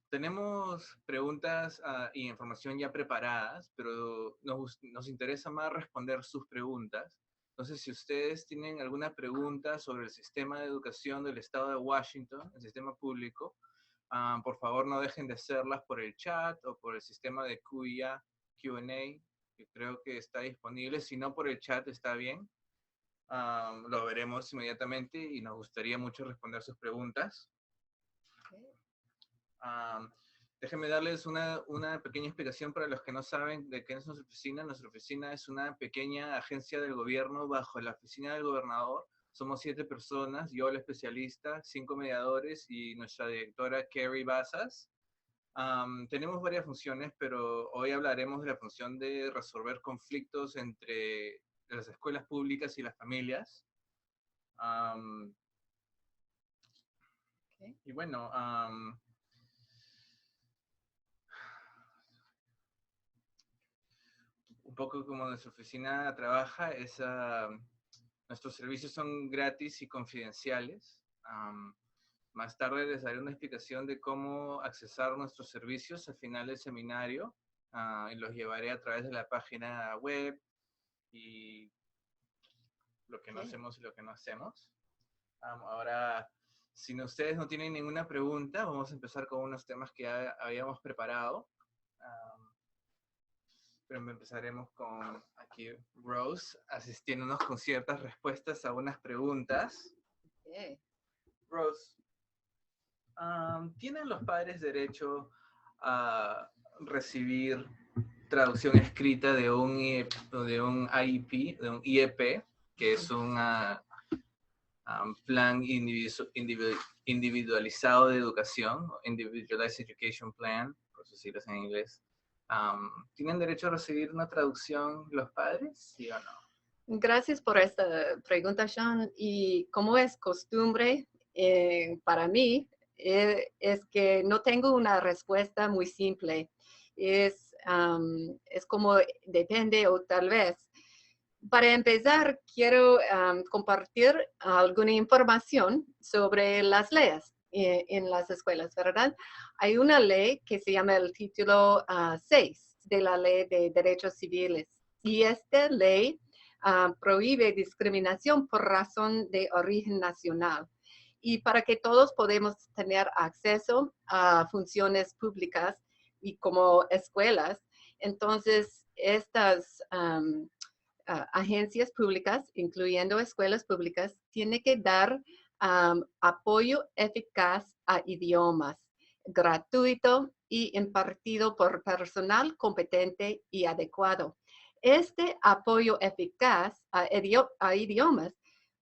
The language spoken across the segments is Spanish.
Tenemos preguntas y información ya preparadas, pero nos interesa más responder sus preguntas. Entonces, si ustedes tienen alguna pregunta sobre el sistema de educación del estado de Washington, el sistema público, por favor no dejen de hacerlas por el chat o por el sistema de Q&A, que creo que está disponible. Si no, por el chat está bien. Lo veremos inmediatamente y nos gustaría mucho responder sus preguntas. Déjenme darles una pequeña explicación para los que no saben de qué es nuestra oficina. Nuestra oficina es una pequeña agencia del gobierno bajo la oficina del gobernador. Somos 7 personas, yo el especialista, 5 mediadores y nuestra directora Carrie Bazas. Tenemos varias funciones, pero hoy hablaremos de la función de resolver conflictos entre las escuelas públicas y las familias. Y bueno, un poco como nuestra oficina trabaja, nuestros servicios son gratis y confidenciales. Más tarde les daré una explicación de cómo accesar nuestros servicios al final del seminario y los llevaré a través de la página web y lo que no hacemos y lo que no hacemos. Ahora, si ustedes no tienen ninguna pregunta, vamos a empezar con unos temas que ya habíamos preparado. Pero empezaremos con aquí Rose asistiéndonos con ciertas respuestas a unas preguntas. Rose, ¿tienen los padres derecho a recibir traducción escrita de un IEP, de un IEP, que es un plan individualizado de educación, Individualized Education Plan, por sus siglas en inglés? ¿Tienen derecho a recibir una traducción los padres, sí o no? Gracias por esta pregunta, Sean. Y como es costumbre para mí, es que no tengo una respuesta muy simple. Es como depende o tal vez. Para empezar, quiero compartir alguna información sobre las leyes en las escuelas, ¿verdad? Hay una ley que se llama el título 6 de la Ley de Derechos Civiles. Y esta ley prohíbe discriminación por razón de origen nacional. Y para que todos podamos tener acceso a funciones públicas y como escuelas, entonces estas agencias públicas, incluyendo escuelas públicas, tienen que dar apoyo eficaz a idiomas, gratuito y impartido por personal competente y adecuado. Este apoyo eficaz a idiomas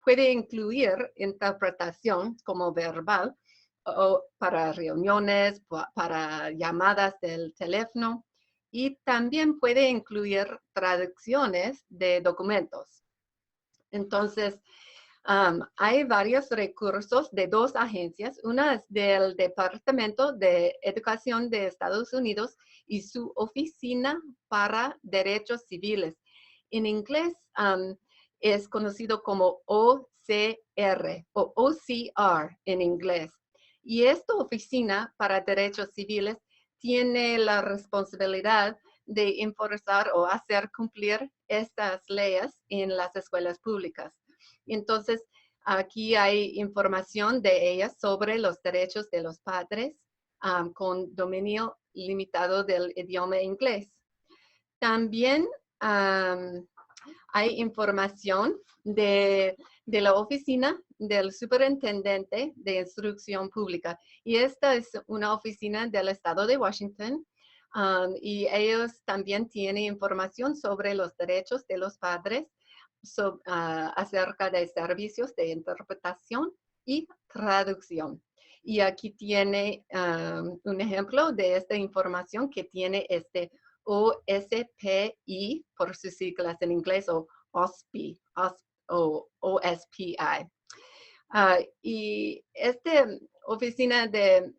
puede incluir interpretación como verbal o para reuniones, para llamadas del teléfono, y también puede incluir traducciones de documentos. Entonces, hay varios recursos de 2 agencias. Una es del Departamento de Educación de Estados Unidos y su Oficina para Derechos Civiles. En inglés es conocido como OCR o OCR en inglés. Y esta Oficina para Derechos Civiles tiene la responsabilidad de enforzar o hacer cumplir estas leyes en las escuelas públicas. Entonces, aquí hay información de ellas sobre los derechos de los padres con dominio limitado del idioma inglés. También hay información de la oficina del superintendente de instrucción pública. Y esta es una oficina del estado de Washington. Y ellos también tienen información sobre los derechos de los padres acerca de servicios de interpretación y traducción. Y aquí tiene un ejemplo de esta información que tiene este OSPI, por sus siglas en inglés, o OSPI, o OSPI. Y esta oficina de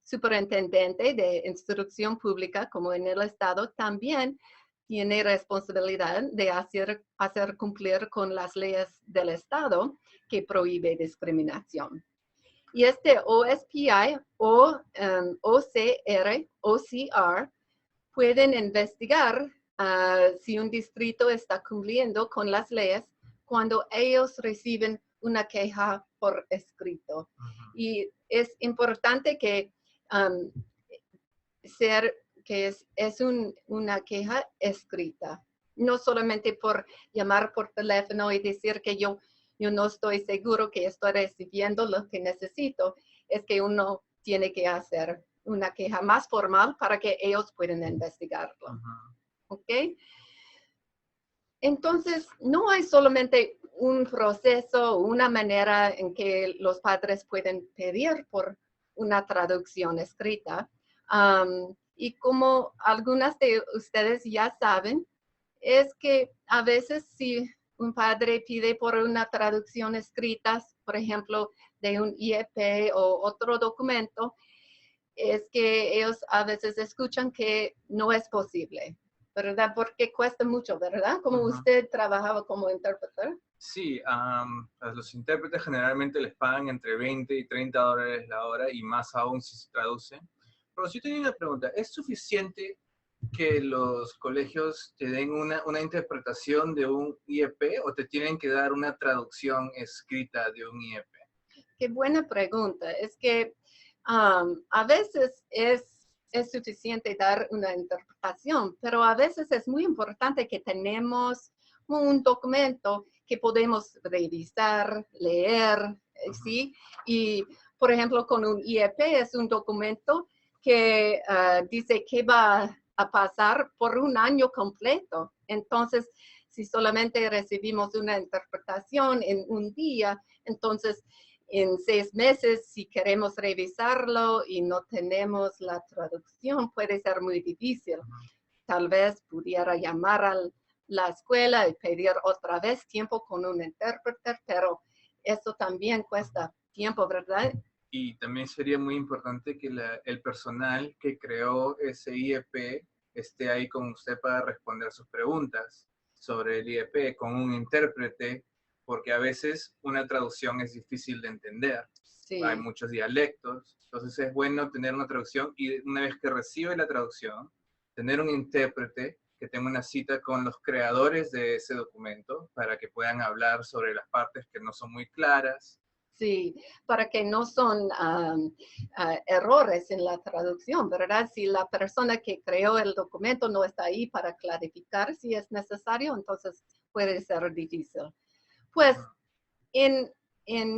superintendente de instrucción pública, como en el estado, también tiene responsabilidad de hacer cumplir con las leyes del estado que prohíbe discriminación. Y este OSPI o OCR OCR, pueden investigar si un distrito está cumpliendo con las leyes cuando ellos reciben una queja por escrito. Y es importante que una queja escrita, no solamente por llamar por teléfono y decir que yo no estoy seguro que estoy recibiendo lo que necesito, es que uno tiene que hacer una queja más formal para que ellos puedan investigarlo. ¿Ok? Entonces, no hay solamente un proceso, una manera en que los padres pueden pedir por una traducción escrita. Y como algunas de ustedes ya saben, es que a veces si un padre pide por una traducción escrita, por ejemplo, de un IEP o otro documento, es que ellos a veces escuchan que no es posible, ¿verdad? Porque cuesta mucho, ¿verdad? Como usted trabajaba como intérprete. Sí, a los intérpretes generalmente les pagan entre 20 y 30 dólares la hora y más aún si se traduce. Pero si yo tenía una pregunta, ¿es suficiente que los colegios te den una interpretación de un IEP o te tienen que dar una traducción escrita de un IEP? Qué buena pregunta. Es que a veces es suficiente dar una interpretación, pero a veces es muy importante que tenemos un documento que podemos revisar, leer, ¿sí? Y, por ejemplo, con un IEP es un documento que dice que va a pasar por un año completo. Entonces, si solamente recibimos una interpretación en un día, entonces en 6 meses, si queremos revisarlo y no tenemos la traducción, puede ser muy difícil. Tal vez pudiera llamar a la escuela y pedir otra vez tiempo con un intérprete, pero eso también cuesta tiempo, ¿verdad? Y también sería muy importante que el personal que creó ese IEP esté ahí con usted para responder sus preguntas sobre el IEP con un intérprete, porque a veces una traducción es difícil de entender. Sí. Hay muchos dialectos, entonces es bueno tener una traducción y una vez que recibe la traducción, tener un intérprete que tenga una cita con los creadores de ese documento para que puedan hablar sobre las partes que no son muy claras. Sí, para que no son errores en la traducción, ¿verdad? Si la persona que creó el documento no está ahí para clarificar si es necesario, entonces puede ser difícil. Pues en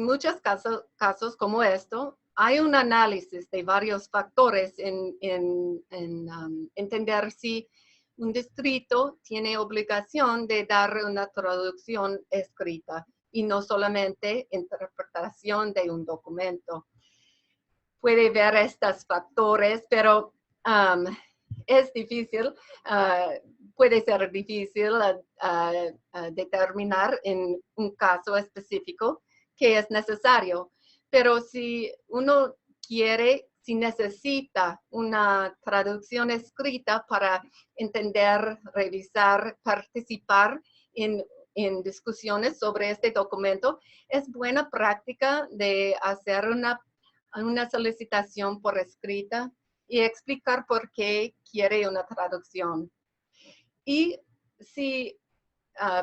muchos casos como esto, hay un análisis de varios factores en entender si un distrito tiene obligación de dar una traducción escrita y no solamente interpretación de un documento. Puede ver estos factores, pero es difícil, puede ser difícil determinar en un caso específico que es necesario. Pero si uno quiere, si necesita una traducción escrita para entender, revisar, participar en discusiones sobre este documento, es buena práctica de hacer una solicitación por escrita y explicar por qué quiere una traducción. Y si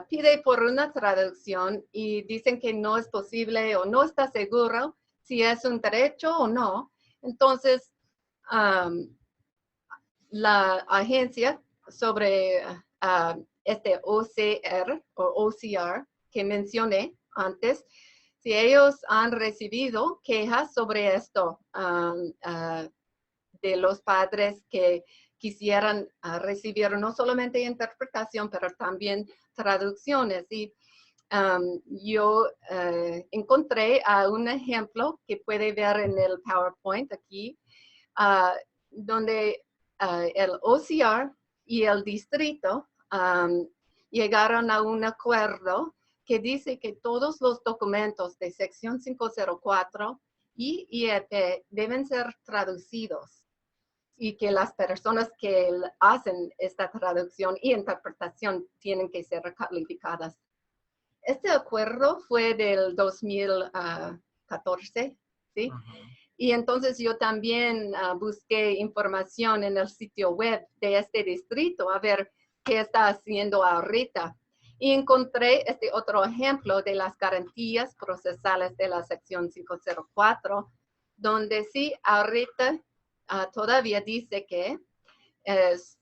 pide por una traducción y dicen que no es posible o no está seguro si es un derecho o no, entonces la agencia sobre este OCR o OCR que mencioné antes, si ellos han recibido quejas sobre esto de los padres que quisieran recibir no solamente interpretación, pero también traducciones. Y yo encontré un ejemplo que puede ver en el PowerPoint aquí, donde el OCR y el distrito llegaron a un acuerdo que dice que todos los documentos de sección 504 y IEP deben ser traducidos y que las personas que hacen esta traducción y interpretación tienen que ser calificadas. Este acuerdo fue del 2014, ¿sí? Y entonces yo también busqué información en el sitio web de este distrito a ver qué está haciendo ahorita. Y encontré este otro ejemplo de las garantías procesales de la sección 504, donde sí ahorita todavía dice que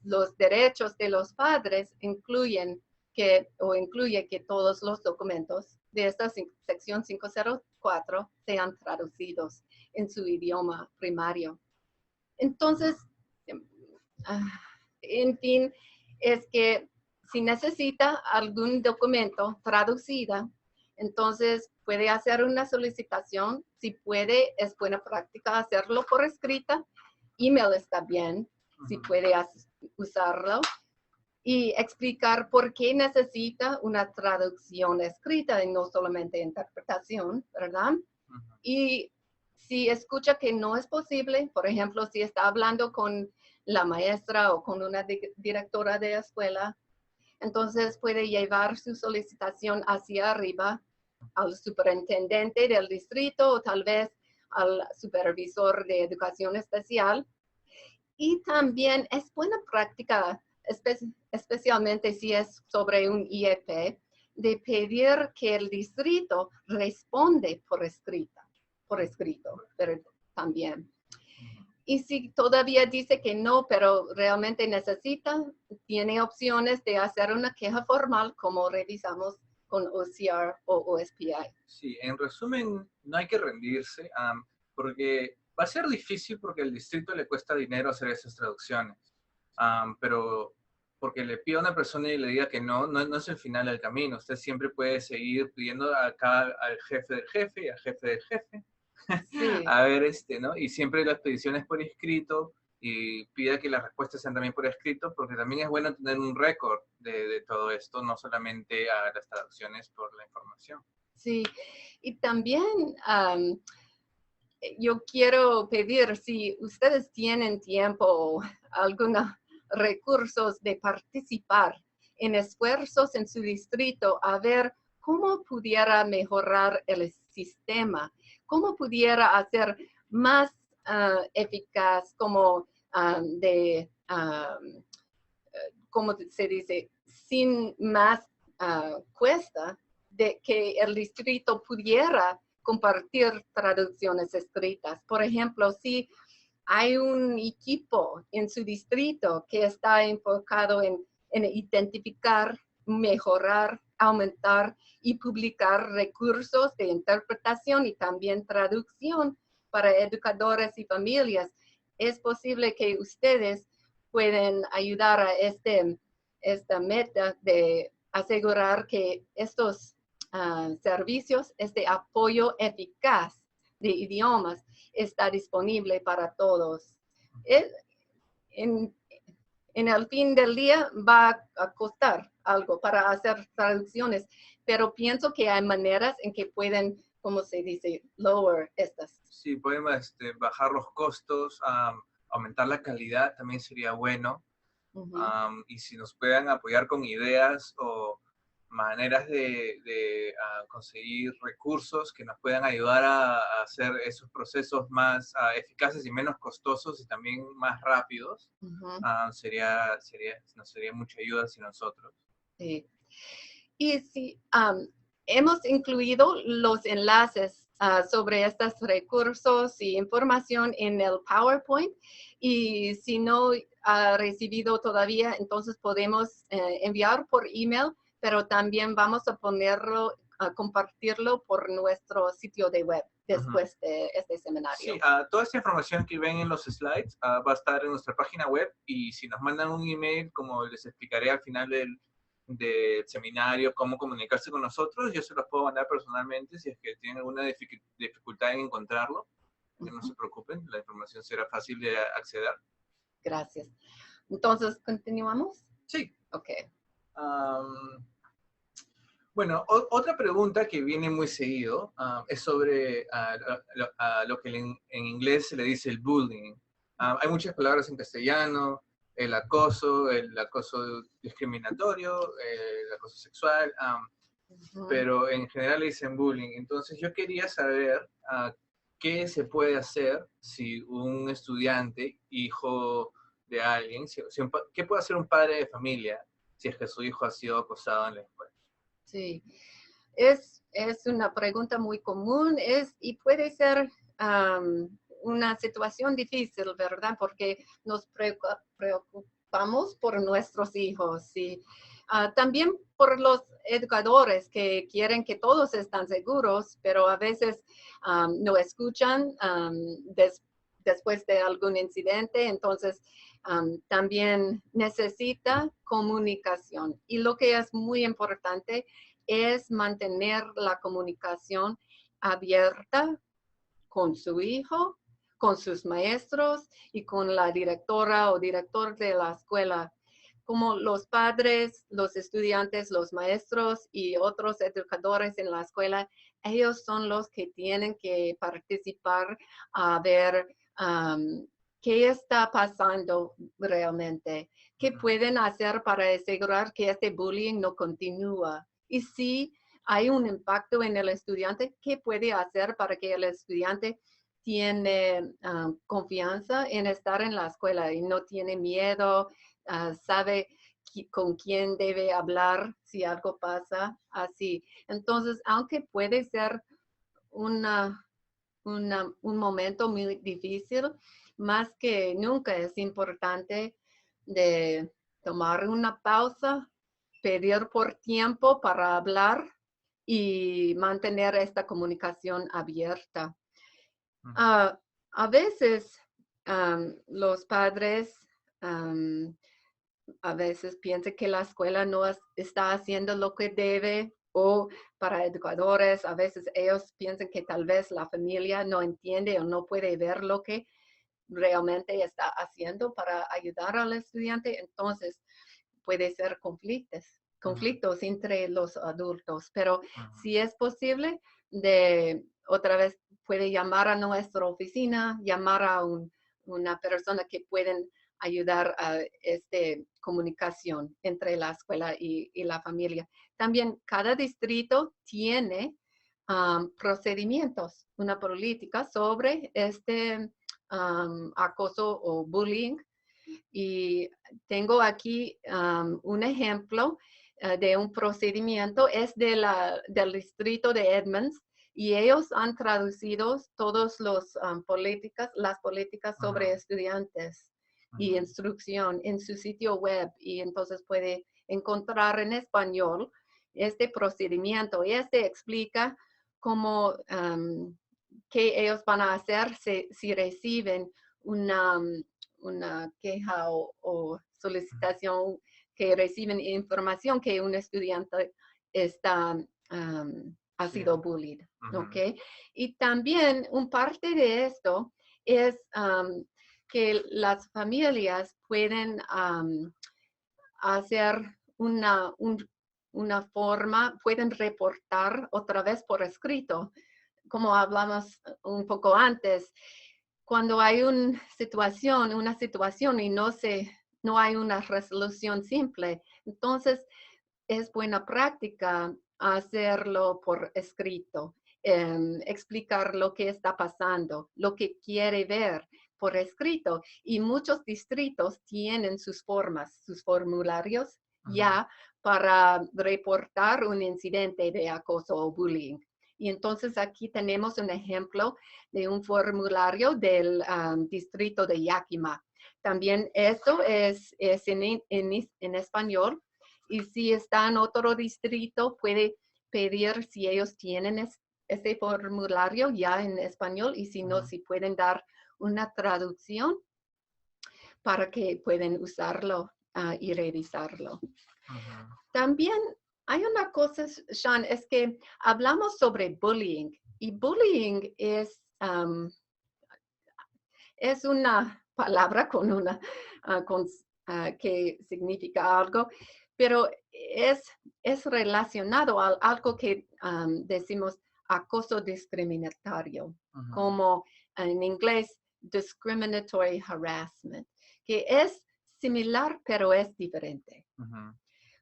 los derechos de los padres incluye que todos los documentos de esta sección 504 sean traducidos en su idioma primario. Entonces, en fin, es que si necesita algún documento traducida, entonces puede hacer una solicitación. Si puede, es buena práctica hacerlo por escrita. Email está bien, si puede usarlo. Y explicar por qué necesita una traducción escrita y no solamente interpretación, ¿verdad? Y si escucha que no es posible, por ejemplo, si está hablando con la maestra o con una directora de escuela, entonces puede llevar su solicitación hacia arriba al superintendente del distrito o tal vez al supervisor de educación especial. Y también es buena práctica, especialmente si es sobre un IEP, de pedir que el distrito responde por escrito, pero también. Y si todavía dice que no, pero realmente necesita, tiene opciones de hacer una queja formal como revisamos con OCR o OSPI. Sí, en resumen, no hay que rendirse, porque va a ser difícil porque al distrito le cuesta dinero hacer esas traducciones. Pero porque le pida a una persona y le diga que no, no es el final del camino. Usted siempre puede seguir pidiendo acá al jefe del jefe y al jefe del jefe. Sí. A ver, ¿no? Y siempre las peticiones por escrito y pida que las respuestas sean también por escrito, porque también es bueno tener un récord de todo esto, no solamente a las traducciones por la información. Sí, y también yo quiero pedir, si ustedes tienen tiempo o algunos recursos de participar en esfuerzos en su distrito, a ver cómo pudiera mejorar el sistema, cómo pudiera hacer más eficaz, como como se dice, sin más cuesta, de que el distrito pudiera compartir traducciones escritas. Por ejemplo, si hay un equipo en su distrito que está enfocado en identificar, mejorar, aumentar y publicar recursos de interpretación y también traducción para educadores y familias, es posible que ustedes pueden ayudar a esta meta de asegurar que estos servicios, este apoyo eficaz de idiomas está disponible para todos. En el fin del día va a costar algo para hacer traducciones, pero pienso que hay maneras en que pueden, como se dice, lower estas. Sí, pueden bajar los costos, aumentar la calidad también sería bueno. Y si nos puedan apoyar con ideas o maneras de conseguir recursos que nos puedan ayudar a hacer esos procesos más eficaces y menos costosos y también más rápidos, nos sería mucha ayuda hacia nosotros. Sí. Y si hemos incluido los enlaces sobre estos recursos y información en el PowerPoint, y si no ha recibido todavía, entonces podemos enviar por email, pero también vamos a compartirlo por nuestro sitio de web después de este seminario. Sí, toda esta información que ven en los slides va a estar en nuestra página web, y si nos mandan un email, como les explicaré al final del seminario, cómo comunicarse con nosotros, yo se los puedo mandar personalmente si es que tienen alguna dificultad en encontrarlo. Que no se preocupen, la información será fácil de acceder. Gracias. Entonces, ¿continuamos? Sí. Ok. Bueno, otra pregunta que viene muy seguido es sobre lo que en inglés se le dice el bullying. Hay muchas palabras en castellano: el acoso discriminatorio, el acoso sexual, pero en general le dicen bullying. Entonces yo quería saber ¿qué se puede hacer si un estudiante, hijo de alguien, qué puede hacer un padre de familia si es que su hijo ha sido acosado en la escuela? Sí, es una pregunta muy común y puede ser una situación difícil, ¿verdad? Porque nos preocupamos por nuestros hijos, sí. También por los educadores que quieren que todos estén seguros, pero a veces no escuchan después de algún incidente, entonces también necesita comunicación. Y lo que es muy importante es mantener la comunicación abierta con su hijo, con sus maestros y con la directora o director de la escuela. Como los padres, los estudiantes, los maestros y otros educadores en la escuela, ellos son los que tienen que participar a ver qué está pasando realmente, qué pueden hacer para asegurar que este bullying no continúa. Y si hay un impacto en el estudiante, ¿qué puede hacer para que el estudiante tiene confianza en estar en la escuela y no tiene miedo, sabe con quién debe hablar si algo pasa así? Entonces, aunque puede ser un momento muy difícil, más que nunca es importante de tomar una pausa, pedir por tiempo para hablar y mantener esta comunicación abierta. A veces los padres a veces piensan que la escuela no está haciendo lo que debe, o para educadores, a veces ellos piensan que tal vez la familia no entiende o no puede ver lo que realmente está haciendo para ayudar al estudiante. Entonces puede ser conflictos entre los adultos, pero si es posible, otra vez puede llamar a nuestra oficina, llamar a una persona que pueden ayudar a esta comunicación entre la escuela y la familia. También cada distrito tiene procedimientos, una política sobre este acoso o bullying. Y tengo aquí un ejemplo de un procedimiento, es del distrito de Edmonds, y ellos han traducido todas las políticas sobre estudiantes y instrucción en su sitio web, y entonces puede encontrar en español este procedimiento, y este explica cómo, qué ellos van a hacer si reciben una queja o solicitación, que reciben información que un estudiante ha sido bullied, ¿ok? Y también un parte de esto es que las familias pueden hacer una forma, pueden reportar otra vez por escrito, como hablamos un poco antes. Cuando hay una situación y no hay una resolución simple, entonces es buena práctica hacerlo por escrito, explicar lo que está pasando, lo que quiere ver por escrito. Y muchos distritos tienen sus formas, sus formularios ya para reportar un incidente de acoso o bullying. Y entonces aquí tenemos un ejemplo de un formulario del distrito de Yakima. También eso es en español. Y si está en otro distrito, puede pedir si ellos tienen ese formulario ya en español, y si no, si pueden dar una traducción para que puedan usarlo y revisarlo. También hay una cosa, Sean, es que hablamos sobre bullying, y bullying es una palabra que significa algo, pero es relacionado a algo que decimos acoso discriminatorio, como en inglés discriminatory harassment, que es similar pero es diferente.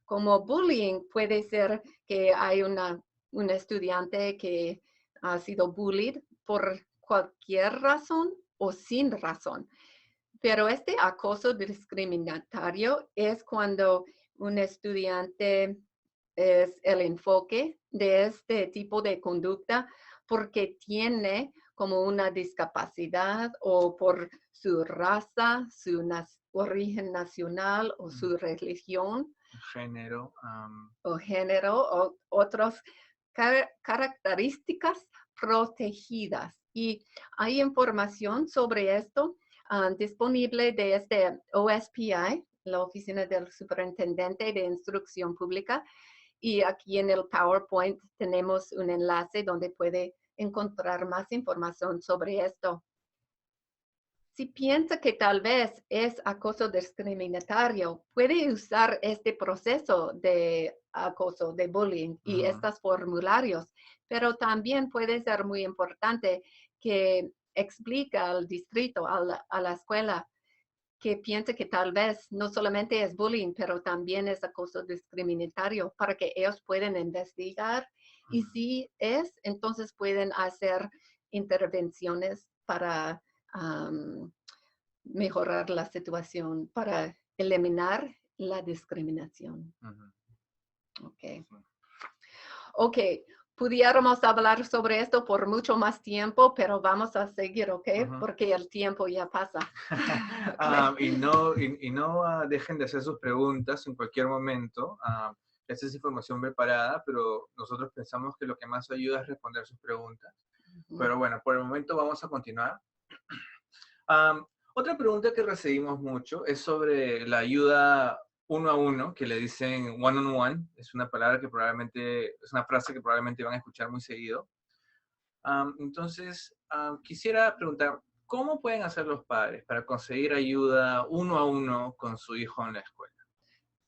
Como bullying puede ser que hay un estudiante que ha sido bullied por cualquier razón o sin razón. Pero este acoso discriminatorio es cuando un estudiante es el enfoque de este tipo de conducta porque tiene como una discapacidad o por su raza, su origen nacional o su religión Género. o género o otras características protegidas. Y hay información sobre esto disponible de este OSPI, la Oficina del Superintendente de Instrucción Pública. Y aquí en el PowerPoint tenemos un enlace donde puede encontrar más información sobre esto. Si piensa que tal vez es acoso discriminatorio, puede usar este proceso de acoso, de bullying y estos formularios, pero también puede ser muy importante que explique al distrito, a la escuela, que piense que tal vez no solamente es bullying, pero también es acoso discriminatorio para que ellos puedan investigar y si es, entonces pueden hacer intervenciones para mejorar la situación, para eliminar la discriminación. Ok. Ok, pudiéramos hablar sobre esto por mucho más tiempo, pero vamos a seguir, ¿ok? Porque el tiempo ya pasa. Y no dejen de hacer sus preguntas en cualquier momento. Esta es información preparada, pero nosotros pensamos que lo que más ayuda es responder sus preguntas. Pero bueno, por el momento vamos a continuar. Otra pregunta que recibimos mucho es sobre la ayuda uno a uno, que le dicen one on one. Es una palabra que probablemente, es una frase que probablemente van a escuchar muy seguido. Entonces, quisiera preguntar, ¿cómo pueden hacer los padres para conseguir ayuda uno a uno con su hijo en la escuela?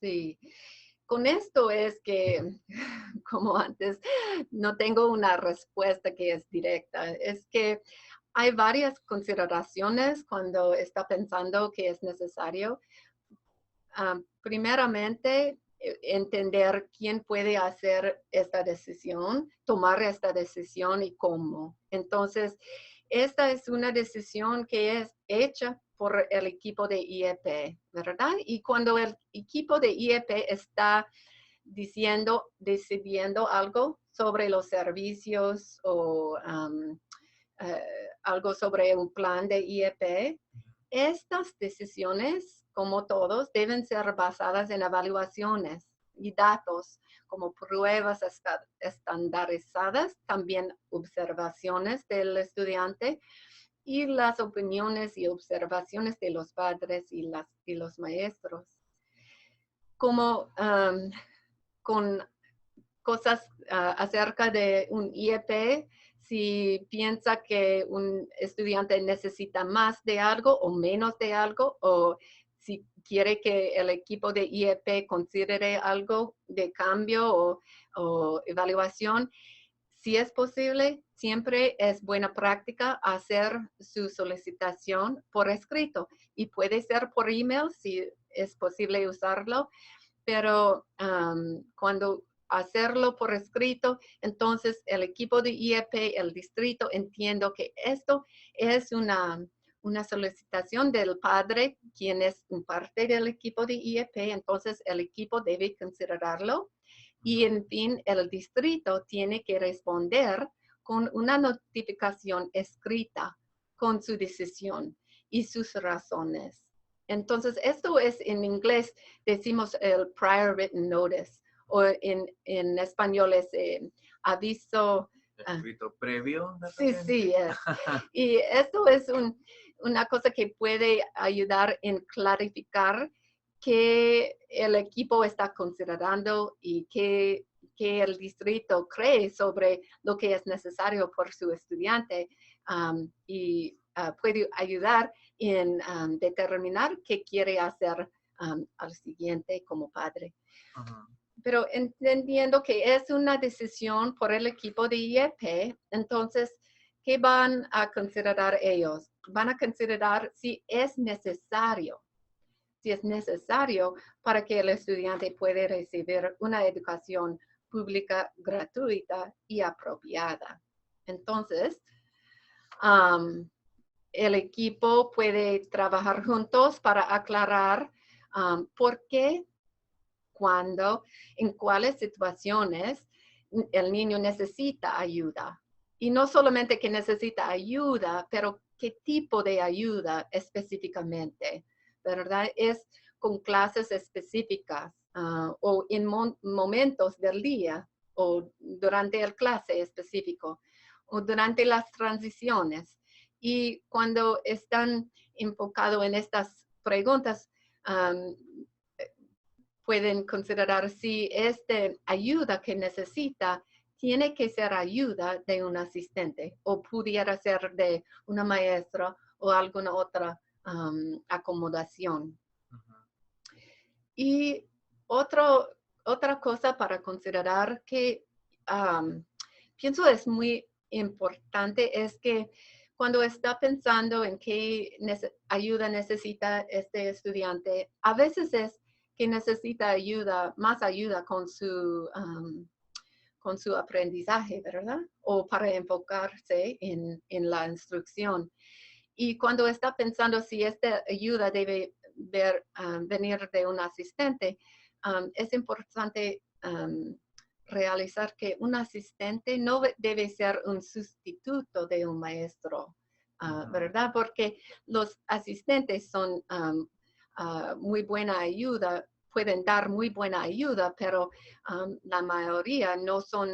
Sí, con esto es que, como antes, no tengo una respuesta que es directa. Es que hay varias consideraciones cuando está pensando que es necesario. Primeramente, entender quién puede hacer esta decisión, tomar esta decisión y cómo. Entonces, esta es una decisión que es hecha por el equipo de IEP, ¿verdad? Y cuando el equipo de IEP está decidiendo algo sobre los servicios o algo sobre un plan de IEP, estas decisiones, como todos, deben ser basadas en evaluaciones y datos como pruebas estandarizadas, también observaciones del estudiante y las opiniones y observaciones de los padres y los maestros. Como con cosas acerca de un IEP, si piensa que un estudiante necesita más de algo o menos de algo, o si quiere que el equipo de IEP considere algo de cambio o evaluación, si es posible, siempre es buena práctica hacer su solicitación por escrito y puede ser por email si es posible usarlo, pero cuando hacerlo por escrito, entonces el equipo de IEP, el distrito, entiendo que esto es una solicitación del padre, quien es parte del equipo de IEP, entonces el equipo debe considerarlo y en fin, el distrito tiene que responder con una notificación escrita con su decisión y sus razones. Entonces, esto es en inglés, decimos el prior written notice, o en español es aviso. Escrito previo. Sí. Y esto es una cosa que puede ayudar en clarificar qué el equipo está considerando y qué el distrito cree sobre lo que es necesario por su estudiante y puede ayudar en determinar qué quiere hacer al siguiente como padre. Pero entendiendo que es una decisión por el equipo de IEP, entonces, ¿qué van a considerar ellos? Van a considerar si es necesario para que el estudiante pueda recibir una educación pública gratuita y apropiada. Entonces, um, el equipo puede trabajar juntos para aclarar por qué, cuándo, en cuáles situaciones el niño necesita ayuda. Y no solamente que necesita ayuda, pero qué tipo de ayuda específicamente, ¿verdad? Es con clases específicas o en momentos del día o durante el clase específico o durante las transiciones. Y cuando están enfocados en estas preguntas, pueden considerar si esta ayuda que necesita tiene que ser ayuda de un asistente o pudiera ser de una maestra o alguna otra acomodación. Y otra cosa para considerar que pienso es muy importante es que cuando está pensando en qué ayuda necesita este estudiante, a veces es que necesita ayuda, más ayuda con su aprendizaje, ¿verdad? O para enfocarse en la instrucción. Y cuando está pensando si esta ayuda debe venir de un asistente, es importante realizar que un asistente no debe ser un sustituto de un maestro, ¿verdad? Porque los asistentes son muy buena ayuda, pueden dar muy buena ayuda, pero la mayoría no son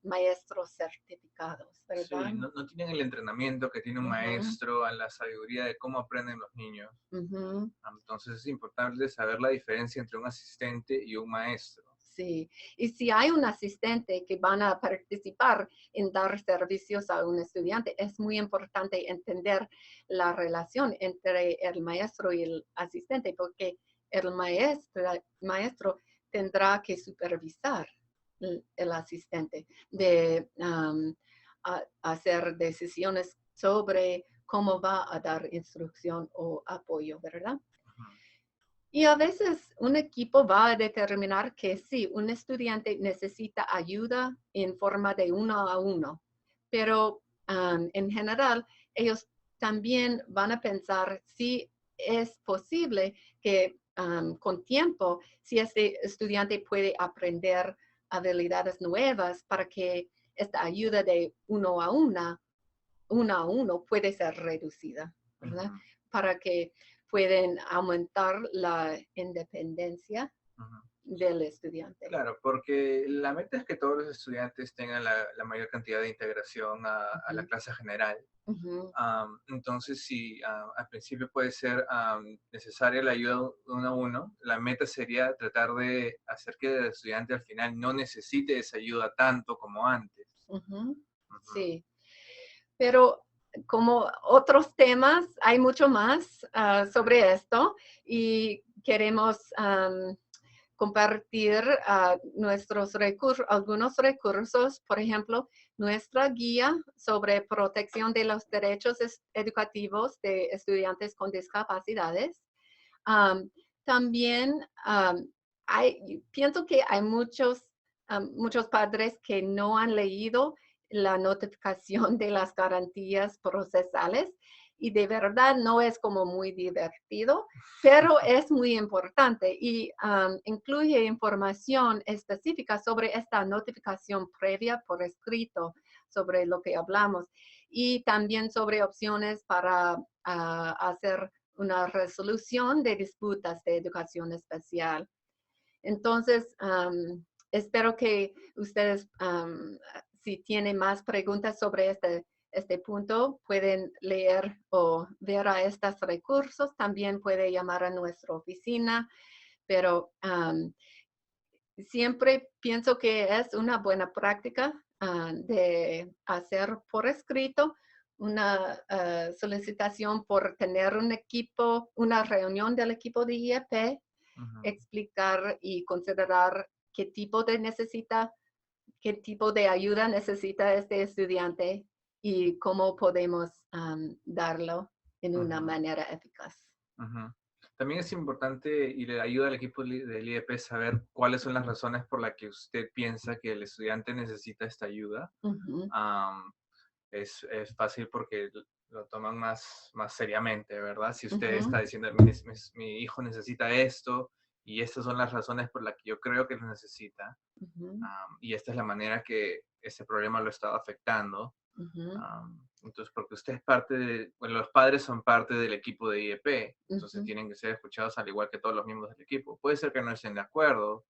maestros certificados, ¿verdad? Sí, no tienen el entrenamiento que tiene un maestro, a la sabiduría de cómo aprenden los niños. Entonces es importante saber la diferencia entre un asistente y un maestro. Sí, y si hay un asistente que van a participar en dar servicios a un estudiante, es muy importante entender la relación entre el maestro y el asistente, porque el maestro tendrá que supervisar el asistente de hacer decisiones sobre cómo va a dar instrucción o apoyo, ¿verdad? Y a veces un equipo va a determinar que sí, un estudiante necesita ayuda en forma de uno a uno, pero en general ellos también van a pensar si es posible que con tiempo, si este estudiante puede aprender habilidades nuevas para que esta ayuda de uno a uno puede ser reducida, ¿verdad? Para que pueden aumentar la independencia del estudiante. Claro, porque la meta es que todos los estudiantes tengan la mayor cantidad de integración a la clase general. Entonces, si al principio puede ser necesaria la ayuda uno a uno, la meta sería tratar de hacer que el estudiante al final no necesite esa ayuda tanto como antes. Sí, pero como otros temas, hay mucho más sobre esto y queremos compartir algunos recursos, por ejemplo, nuestra guía sobre protección de los derechos educativos de estudiantes con discapacidades. También pienso que hay muchos padres que no han leído la notificación de las garantías procesales y de verdad no es como muy divertido, pero es muy importante y incluye información específica sobre esta notificación previa por escrito, sobre lo que hablamos y también sobre opciones para hacer una resolución de disputas de educación especial. Entonces, espero que ustedes, si tienen más preguntas sobre este punto, pueden leer o ver a estos recursos. También puede llamar a nuestra oficina, pero siempre pienso que es una buena práctica de hacer por escrito una solicitación por tener un equipo, una reunión del equipo de IEP, explicar y considerar qué tipo de ayuda necesita este estudiante y cómo podemos darlo en una manera eficaz. También es importante y le ayuda al equipo del IEP saber cuáles son las razones por las que usted piensa que el estudiante necesita esta ayuda. es fácil porque lo toman más seriamente, ¿verdad? Si usted Ujú, está diciendo, mi hijo necesita esto y estas son las razones por las que yo creo que lo necesita, ujú, y esta es la manera que ese problema lo estaba afectando. ujú, Entonces, porque usted es parte de, bueno, los padres son parte del equipo de IEP, entonces ujú. tienen que ser escuchados al igual que todos los miembros del equipo. Puede ser que no estén de acuerdo,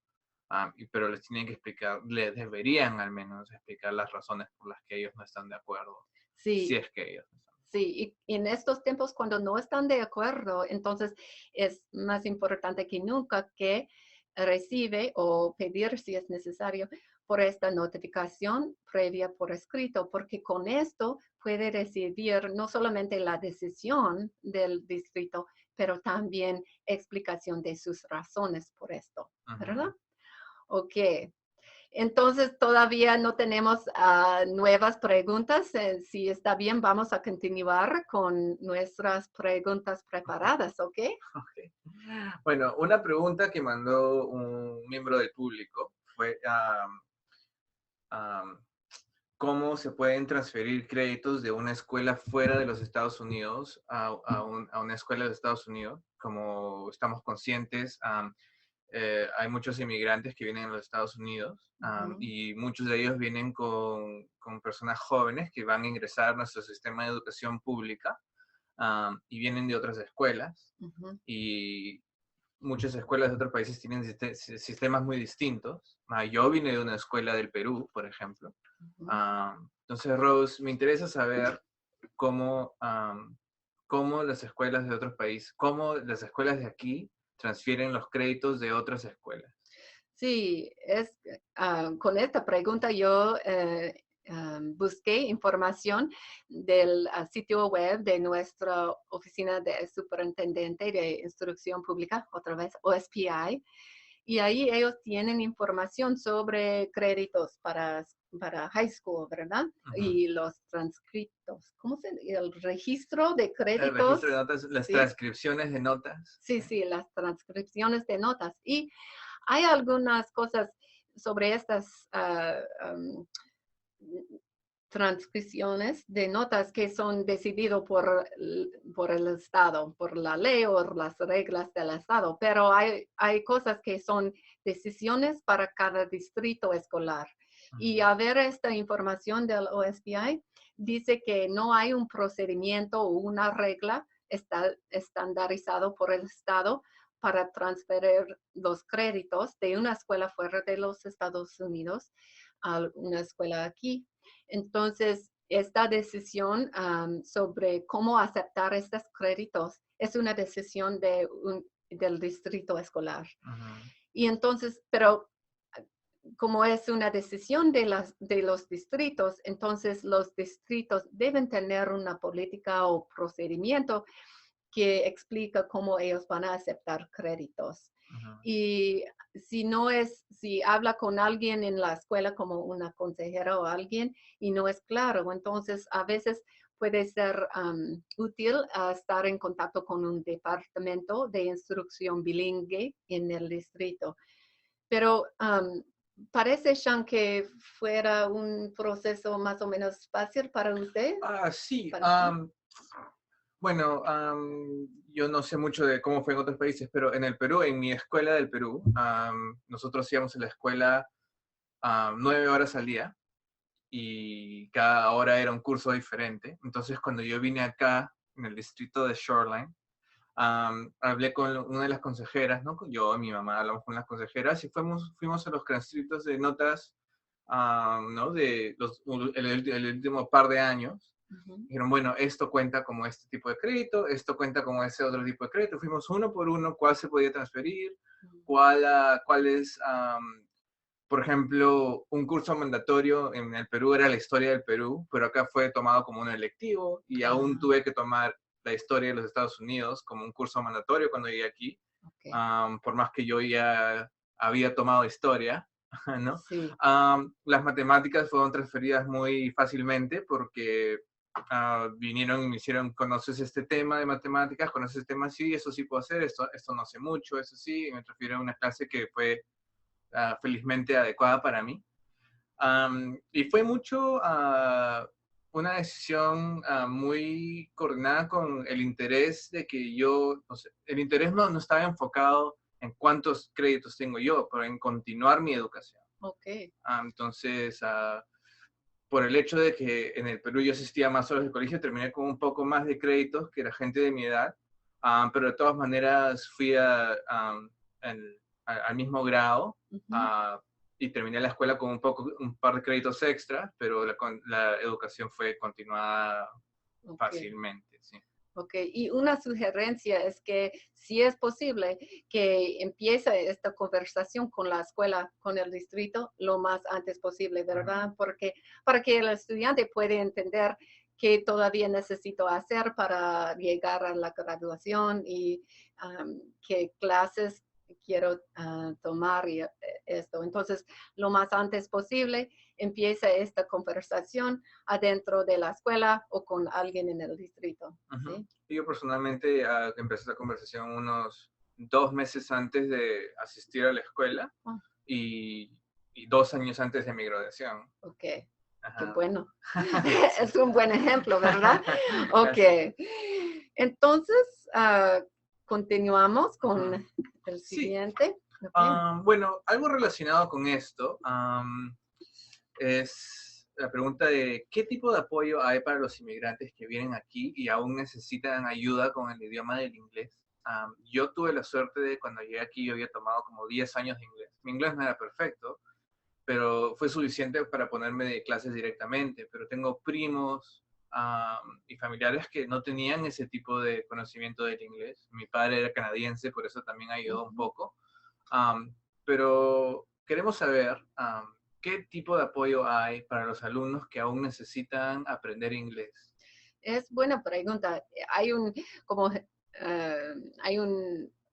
pero les tienen que explicar, les deberían al menos explicar las razones por las que ellos no están de acuerdo, si Sí, es que ellos no están. sí, y en estos tiempos cuando no están de acuerdo, entonces es más importante que nunca que recibe o pedir si es necesario por esta notificación previa por escrito, porque con esto puede recibir no solamente la decisión del distrito, pero también explicación de sus razones por esto, ¿verdad? Ujú. Ok. Entonces, todavía no tenemos nuevas preguntas. Si está bien, vamos a continuar con nuestras preguntas preparadas, ¿ok? Ok. Bueno, una pregunta que mandó un miembro del público fue, am, cómo se pueden transferir créditos de una escuela fuera de los Estados Unidos a una escuela de Estados Unidos. Como estamos conscientes, hay muchos inmigrantes que vienen a los Estados Unidos, Ujú, y muchos de ellos vienen con personas jóvenes que van a ingresar a nuestro sistema de educación pública, y vienen de otras escuelas. ujú, Y muchas escuelas de otros países tienen sistemas muy distintos. Yo vine de una escuela del Perú, por ejemplo. ujú. Entonces, Rose, me interesa saber cómo, cómo las escuelas de otros países, cómo las escuelas de aquí transfieren los créditos de otras escuelas. Sí, con esta pregunta yo busqué información del sitio web de nuestra oficina de superintendente de instrucción pública, otra vez OSPI, y ahí ellos tienen información sobre créditos para high school, ¿verdad? Ujú. Y los transcriptos, ¿cómo se dice? El registro de El registro de créditos, notas, las ¿sí? transcripciones de notas. Sí, sí, las transcripciones de notas. Y hay algunas cosas sobre estas transcripciones de notas que son decididos por el Estado, por la ley o las reglas del Estado, pero hay cosas que son decisiones para cada distrito escolar. Y Ujú. a ver esta información del OSPI, dice que no hay un procedimiento o una regla estandarizado por el Estado para transferir los créditos de una escuela fuera de los Estados Unidos a una escuela aquí. Entonces, esta decisión sobre cómo aceptar estos créditos es una decisión del distrito escolar. Ujú. Y entonces, pero como es una decisión de los distritos, entonces los distritos deben tener una política o procedimiento que explica cómo ellos van a aceptar créditos. Ujú. Y si habla con alguien en la escuela como una consejera o alguien y no es claro, entonces a veces puede ser útil estar en contacto con un departamento de instrucción bilingüe en el distrito. Pero parece, Sean, que fuera un proceso más o menos fácil para usted. Sí, Parece. bueno, yo no sé mucho de cómo fue en otros países, pero en el Perú, en mi escuela del Perú, nosotros íbamos a la escuela 9 horas al día y cada hora era un curso diferente. Entonces, cuando yo vine acá, en el distrito de Shoreline, hablé con una de las consejeras, ¿no? Yo y mi mamá hablamos con las consejeras y fuimos a los transcritos de notas, ¿no? De el último par de años. Ujú, Dijeron, bueno, esto cuenta como este tipo de crédito, esto cuenta como ese otro tipo de crédito. Fuimos uno por uno, cuál se podía transferir, cuál es, por ejemplo, un curso mandatorio en el Perú era la historia del Perú, pero acá fue tomado como un electivo y aún ah, tuve que tomar la historia de los Estados Unidos como un curso mandatorio cuando llegué aquí, ok. por más que yo ya había tomado historia, ¿no? Sí. Las matemáticas fueron transferidas muy fácilmente porque vinieron y me hicieron, ¿conoces este tema de matemáticas? ¿Conoces este tema? Sí, eso sí puedo hacer, esto no sé mucho, eso sí, y me transfirieron a una clase que fue felizmente adecuada para mí. Y fue mucho una decisión muy coordinada con el interés de que yo, no sé, el interés no estaba enfocado en cuántos créditos tengo yo, pero en continuar mi educación. Ok. Entonces, por el hecho de que en el Perú yo asistía más horas de colegio, terminé con un poco más de créditos que la gente de mi edad, pero de todas maneras fui al mismo grado Ujú. y terminé la escuela con un par de créditos extra, pero la educación fue continuada Ok. fácilmente, sí. Ok, y una sugerencia es que si es posible que empiece esta conversación con la escuela, con el distrito, lo más antes posible, ¿verdad? Porque para que el estudiante pueda entender qué todavía necesito hacer para llegar a la graduación y qué clases quiero tomar y esto. Entonces, lo más antes posible, empieza esta conversación adentro de la escuela o con alguien en el distrito. Ujú. ¿Sí? Yo personalmente empecé la conversación unos 2 meses antes de asistir a la escuela Ah, y, y 2 años antes de mi graduación. ok, qué Ajá. bueno. Sí. Es un buen ejemplo, ¿verdad? Ok. Gracias. Entonces, continuamos con Ujú. el Sí. siguiente. Ok. Bueno, algo relacionado con esto es la pregunta de qué tipo de apoyo hay para los inmigrantes que vienen aquí y aún necesitan ayuda con el idioma del inglés. Yo tuve la suerte de cuando llegué aquí yo había tomado como 10 años de inglés. Mi inglés no era perfecto, pero fue suficiente para ponerme de clases directamente. Pero tengo primos y familiares que no tenían ese tipo de conocimiento del inglés. Mi padre era canadiense, por eso también ayudó un Ujú. poco. Pero queremos saber qué tipo de apoyo hay para los alumnos que aún necesitan aprender inglés. Es buena pregunta. Hay un, como, hay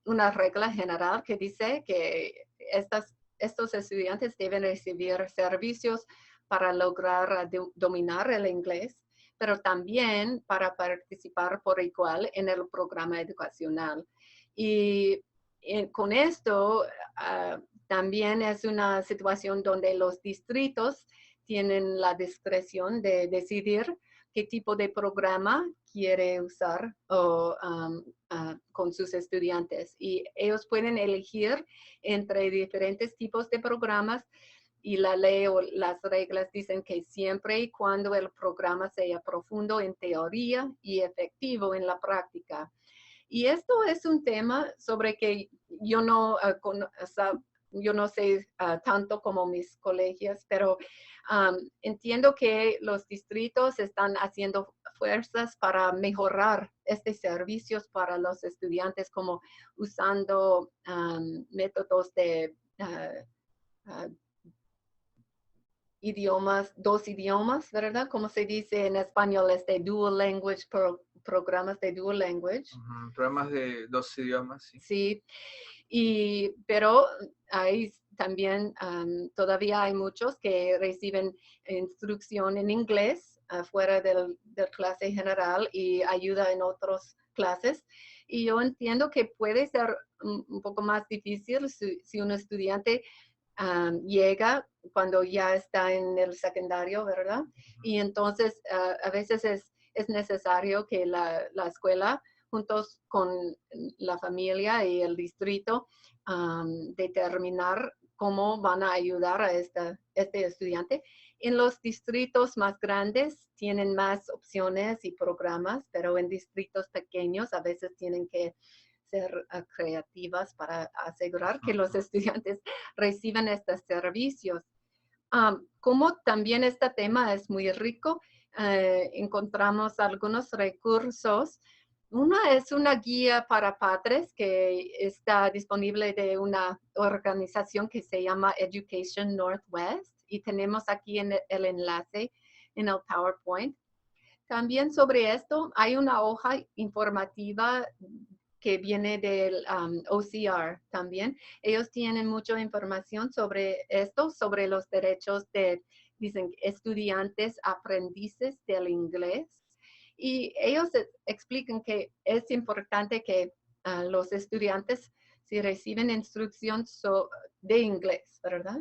una regla general que dice que estos estudiantes deben recibir servicios para lograr dominar el inglés, pero también para participar por igual en el programa educacional. Y con esto también es una situación donde los distritos tienen la discreción de decidir qué tipo de programa quiere usar con sus estudiantes. Y ellos pueden elegir entre diferentes tipos de programas y la ley o las reglas dicen que siempre y cuando el programa sea profundo en teoría y efectivo en la práctica. Y esto es un tema sobre que yo no, yo no sé tanto como mis colegios, pero entiendo que los distritos están haciendo fuerzas para mejorar estos servicios para los estudiantes, como usando métodos de idiomas, dos idiomas, ¿verdad? Como se dice en español, dual language, programas de dual language. Programas de 2 idiomas, sí. Sí, pero hay también, todavía hay muchos que reciben instrucción en inglés fuera del clase general y ayuda en otras clases. Y yo entiendo que puede ser un poco más difícil si un estudiante llega cuando ya está en el secundario, ¿verdad? Y entonces a veces es necesario que la escuela, juntos con la familia y el distrito, determinar cómo van a ayudar a este estudiante. En los distritos más grandes tienen más opciones y programas, pero en distritos pequeños a veces tienen que ser creativas para asegurar que los estudiantes reciban estos servicios. Como también este tema es muy rico, encontramos algunos recursos. Una es una guía para padres que está disponible de una organización que se llama Education Northwest y tenemos aquí en el enlace en el PowerPoint. También sobre esto hay una hoja informativa que viene del OCR también. Ellos tienen mucha información sobre esto, sobre los derechos de, dicen, estudiantes, aprendices del inglés. Y ellos explican que es importante que los estudiantes si reciben instrucción de inglés, ¿verdad?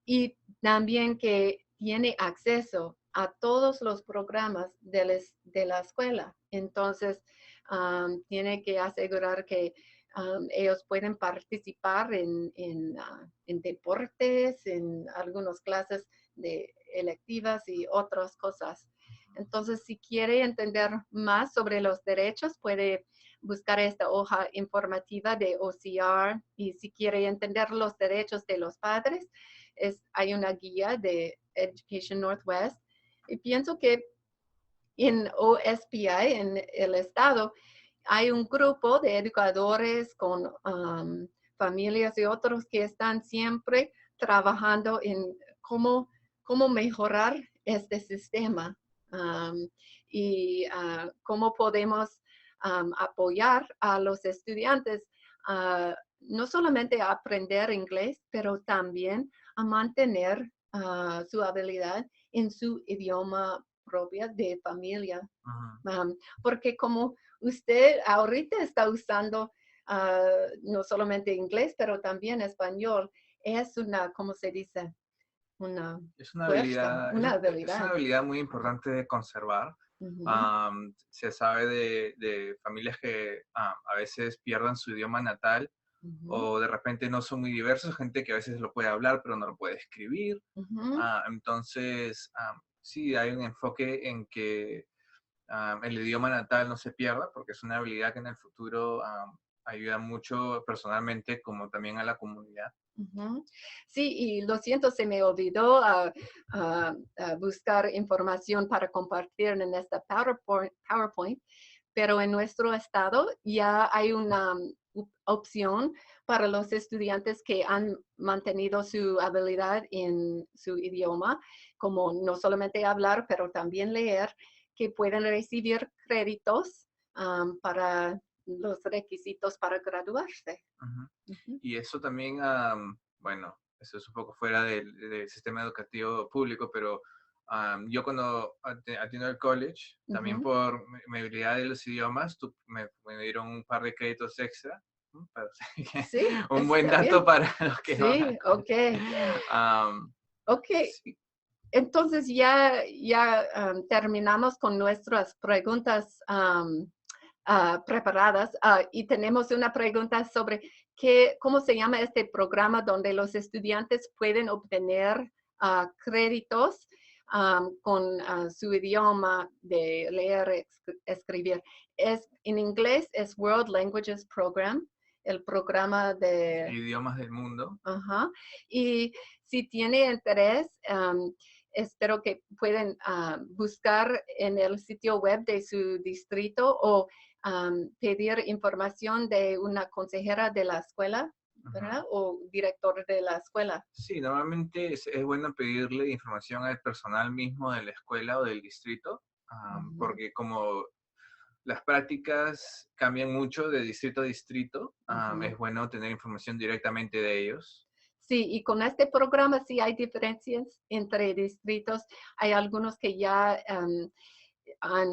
Y también que tiene acceso a todos los programas de la escuela. Entonces, tiene que asegurar que ellos pueden participar en deportes, en algunas clases de electivas y otras cosas. Entonces, si quiere entender más sobre los derechos, puede buscar esta hoja informativa de OCR, y si quiere entender los derechos de los padres, hay una guía de Education Northwest. Y pienso que en OSPI, en el estado, hay un grupo de educadores con familias y otros que están siempre trabajando en cómo mejorar este sistema, y cómo podemos apoyar a los estudiantes no solamente a aprender inglés, pero también a mantener su habilidad en su idioma propia de familia. Porque como usted ahorita está usando no solamente inglés, pero también español, es una, ¿cómo se dice? Una Es una fuerza, habilidad, una es una habilidad. habilidad muy importante de conservar. Ujú, Se sabe de familias que a veces pierden su idioma natal ujú, o de repente no son muy diversos, gente que a veces lo puede hablar pero no lo puede escribir. ujú. Entonces, sí, hay un enfoque en que el idioma natal no se pierda, porque es una habilidad que en el futuro ayuda mucho personalmente como también a la comunidad. Ujú. Sí, y lo siento, se me olvidó buscar información para compartir en esta PowerPoint, pero en nuestro estado ya hay una opción para los estudiantes que han mantenido su habilidad en su idioma, como no solamente hablar, pero también leer, que pueden recibir créditos para los requisitos para graduarse. Ujú. Ujú, Y eso también, bueno, eso es un poco fuera del sistema educativo público, pero yo cuando atiendo el college, también ujú. por mi habilidad de los idiomas, me dieron un par de créditos extra, ¿no? Sí, Un buen está dato bien. para los que van al Sí, college. okey. Am, Okey, sí, entonces ya terminamos con nuestras preguntas preparadas, y tenemos una pregunta sobre cómo se llama este programa donde los estudiantes pueden obtener créditos con su idioma de leer, escribir. En inglés es World Languages Program, el programa de. idiomas del mundo. Ajá. Y si tiene interés, espero que pueden buscar en el sitio web de su distrito o pedir información de una consejera de la escuela, Ujú. ¿verdad? O director de la escuela. Sí, normalmente es bueno pedirle información al personal mismo de la escuela o del distrito, Ujú, porque como las prácticas cambian mucho de distrito a distrito, ujú. es bueno tener información directamente de ellos. Sí, y con este programa sí hay diferencias entre distritos. Hay algunos que ya han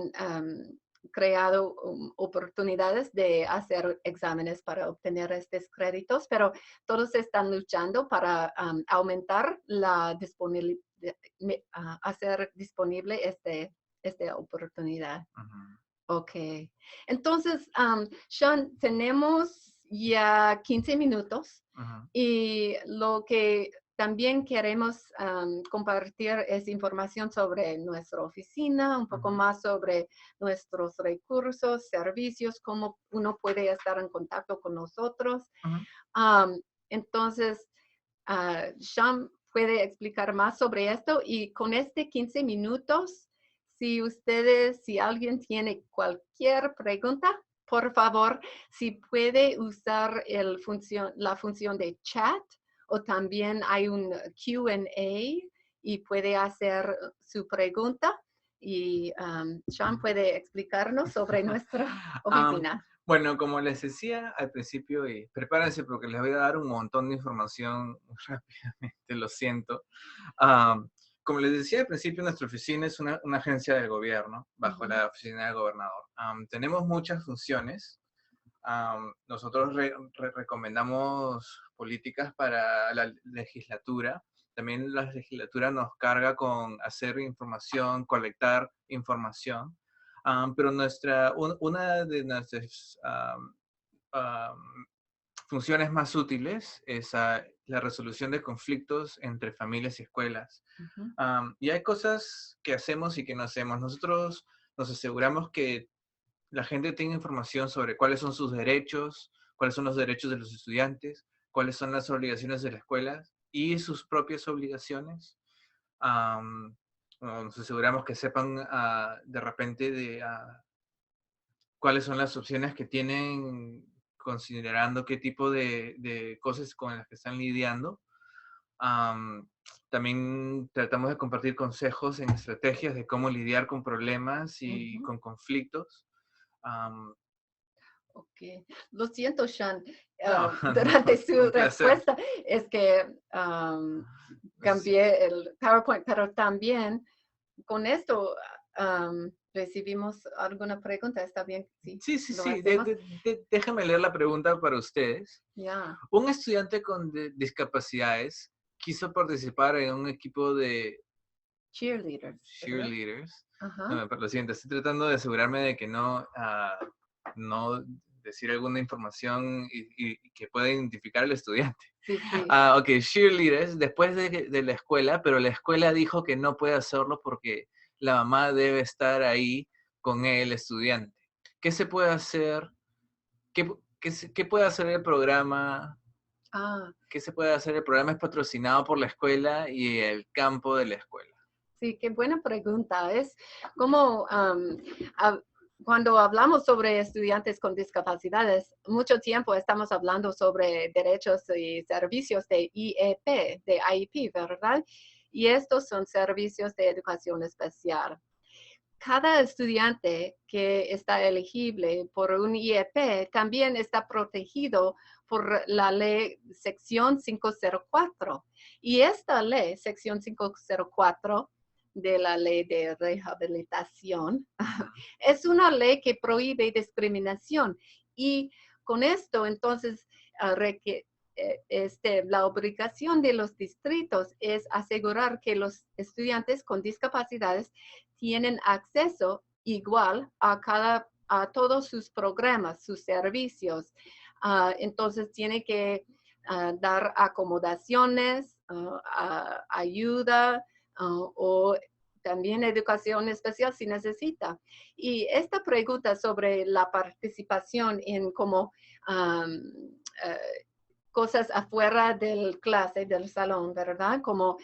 creado oportunidades de hacer exámenes para obtener estos créditos, pero todos están luchando para aumentar la disponibilidad, hacer disponible esta oportunidad. Ujú, Ok. Entonces, Sean, tenemos ya 15 minutos, ujú, y lo que también queremos compartir es información sobre nuestra oficina, un poco ujú, más sobre nuestros recursos, servicios, cómo uno puede estar en contacto con nosotros. ujú. Am, entonces, Sean puede explicar más sobre esto, y con este 15 minutos, si alguien tiene cualquier pregunta, por favor, si puede usar la función de chat, o también hay un Q&A y puede hacer su pregunta, y Sean puede explicarnos sobre nuestra Am, oficina. bueno, como les decía al principio, y prepárense porque les voy a dar un montón de información rápidamente, lo siento. Am, Como les decía al principio, nuestra oficina es una agencia del gobierno, bajo Ujú, la oficina del gobernador. Tenemos muchas funciones. Nosotros recomendamos políticas para la legislatura, también la legislatura nos carga con hacer información, colectar información, pero una de nuestras am, funciones más útiles es la resolución de conflictos entre familias y escuelas. Ujú. Y hay cosas que hacemos y que no hacemos. Nosotros nos aseguramos que la gente tenga información sobre cuáles son sus derechos, cuáles son los derechos de los estudiantes, cuáles son las obligaciones de la escuela y sus propias obligaciones. Nos aseguramos que sepan de repente cuáles son las opciones que tienen considerando qué tipo de cosas con las que están lidiando. Am, También tratamos de compartir consejos en estrategias de cómo lidiar con problemas y Ujú. con conflictos. Am, Ok. Lo siento, Sean. no, Durante un su placer. respuesta es que Sí, cambié el PowerPoint, pero también con esto recibimos alguna pregunta. ¿Está bien? Sí, sí, sí, lo sí. hacemos. Déjame leer la pregunta para ustedes. Ya, Un estudiante con discapacidades quiso participar en un equipo de cheerleaders, ¿verdad? cheerleaders. Ajá. No, lo siento, estoy tratando de asegurarme de que no decir alguna información y que pueda identificar al estudiante. Sí, sí. Ok, cheerleaders después de la escuela, pero la escuela dijo que no puede hacerlo porque la mamá debe estar ahí con el estudiante. ¿Qué se puede hacer? ¿Qué puede hacer el programa? Ah, ¿Qué se puede hacer? El programa es patrocinado por la escuela y el campo de la escuela. sí, qué buena pregunta. Es como cuando hablamos sobre estudiantes con discapacidades, mucho tiempo estamos hablando sobre derechos y servicios de IEP, de IEP, ¿verdad? Y estos son servicios de educación especial. Cada estudiante que está elegible por un IEP también está protegido por la ley sección 504. Y esta ley, sección 504 de la ley de rehabilitación, es una ley que prohíbe discriminación. Y con esto, entonces, la obligación de los distritos es asegurar que los estudiantes con discapacidades tienen acceso igual a todos sus programas, sus servicios. Entonces, tiene que dar acomodaciones, ayuda o también educación especial si necesita. Y esta pregunta sobre la participación en como cosas afuera del clase, del salón, ¿verdad? Como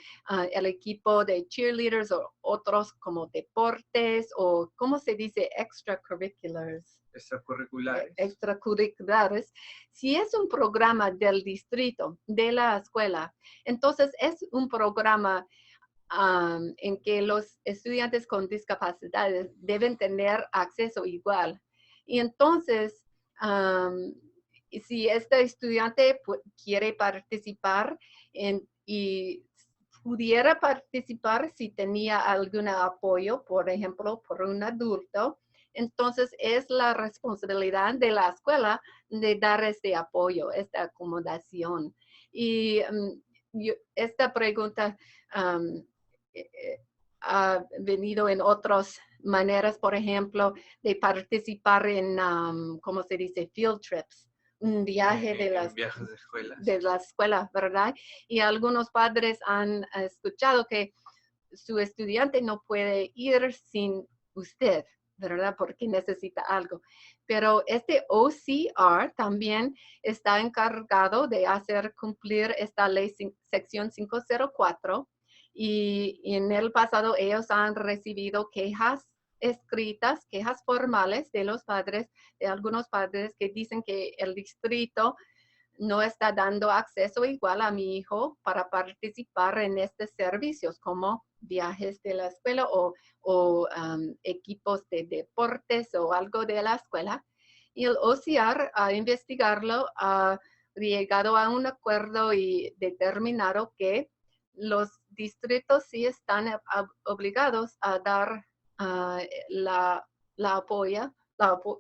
el equipo de cheerleaders o otros como deportes o, ¿cómo se dice? Extracurriculars. Extracurriculares. Extracurriculares. Si es un programa del distrito, de la escuela, entonces es un programa en que los estudiantes con discapacidades deben tener acceso igual. Y entonces, si este estudiante quiere participar y pudiera participar si tenía algún apoyo, por ejemplo, por un adulto, entonces es la responsabilidad de la escuela de dar este apoyo, esta acomodación. Y esta pregunta ha venido en otras maneras, por ejemplo, de participar en, ¿cómo se dice? Field trips, un viaje En viajes de escuelas. de la escuela, ¿verdad? Y algunos padres han escuchado que su estudiante no puede ir sin usted, ¿verdad? Porque necesita algo. Pero este OCR también está encargado de hacer cumplir esta ley sección 504 y en el pasado ellos han recibido quejas escritas, quejas formales de los padres, de algunos padres que dicen que el distrito no está dando acceso igual a mi hijo para participar en estos servicios como viajes de la escuela o equipos de deportes o algo de la escuela. Y el OCR, a investigarlo, ha llegado a un acuerdo y determinado que los distritos sí están obligados a dar la apoyo,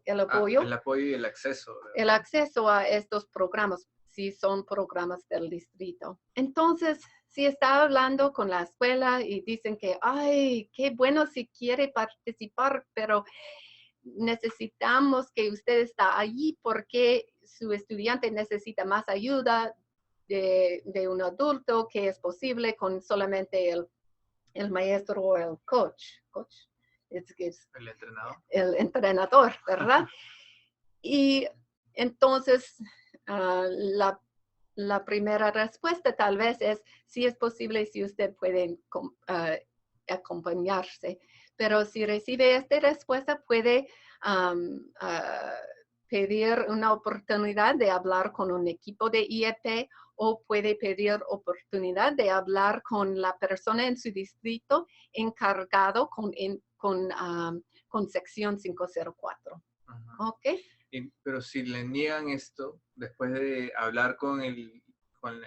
el apoyo El apoyo y el acceso, el ¿verdad? acceso a estos programas. si son programas del distrito. Entonces, si está hablando con la escuela y dicen que, ay, qué bueno si quiere participar, pero necesitamos que usted está allí porque su estudiante necesita más ayuda de un adulto, que es posible con solamente el maestro o el coach. El entrenador. El entrenador, ¿verdad? Y entonces la primera respuesta tal vez es si es posible, si usted puede acompañarse. Pero si recibe esta respuesta, puede pedir una oportunidad de hablar con un equipo de IEP o puede pedir oportunidad de hablar con la persona en su distrito encargado con sección 504. Ajá. ¿Ok? Pero si le niegan esto, después de hablar con el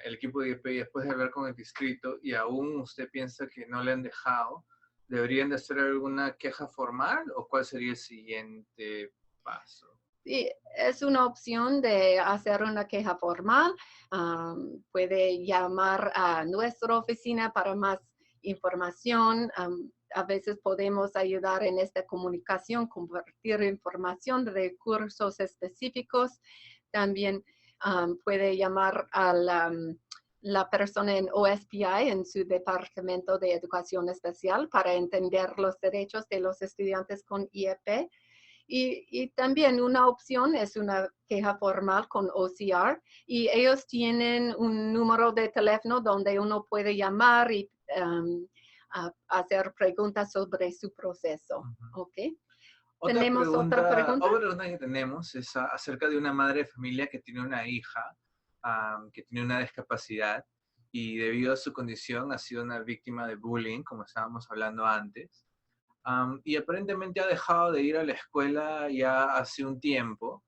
equipo de IEP y después de hablar con el distrito, y aún usted piensa que no le han dejado, ¿deberían de hacer alguna queja formal o cuál sería el siguiente paso? Sí, es una opción de hacer una queja formal. Puede llamar a nuestra oficina para más información. A veces podemos ayudar en esta comunicación, compartir información, recursos específicos. También puede llamar a la persona en OSPI, en su Departamento de Educación Especial, para entender los derechos de los estudiantes con IEP. Y también una opción es una queja formal con OCR y ellos tienen un número de teléfono donde uno puede llamar y hacer preguntas sobre su proceso. Ujú. ¿Ok? Otra ¿Tenemos otra pregunta, pregunta? otra pregunta que tenemos es acerca de una madre de familia que tiene una hija que tiene una discapacidad y debido a su condición ha sido una víctima de bullying, como estábamos hablando antes. Y aparentemente ha dejado de ir a la escuela ya hace un tiempo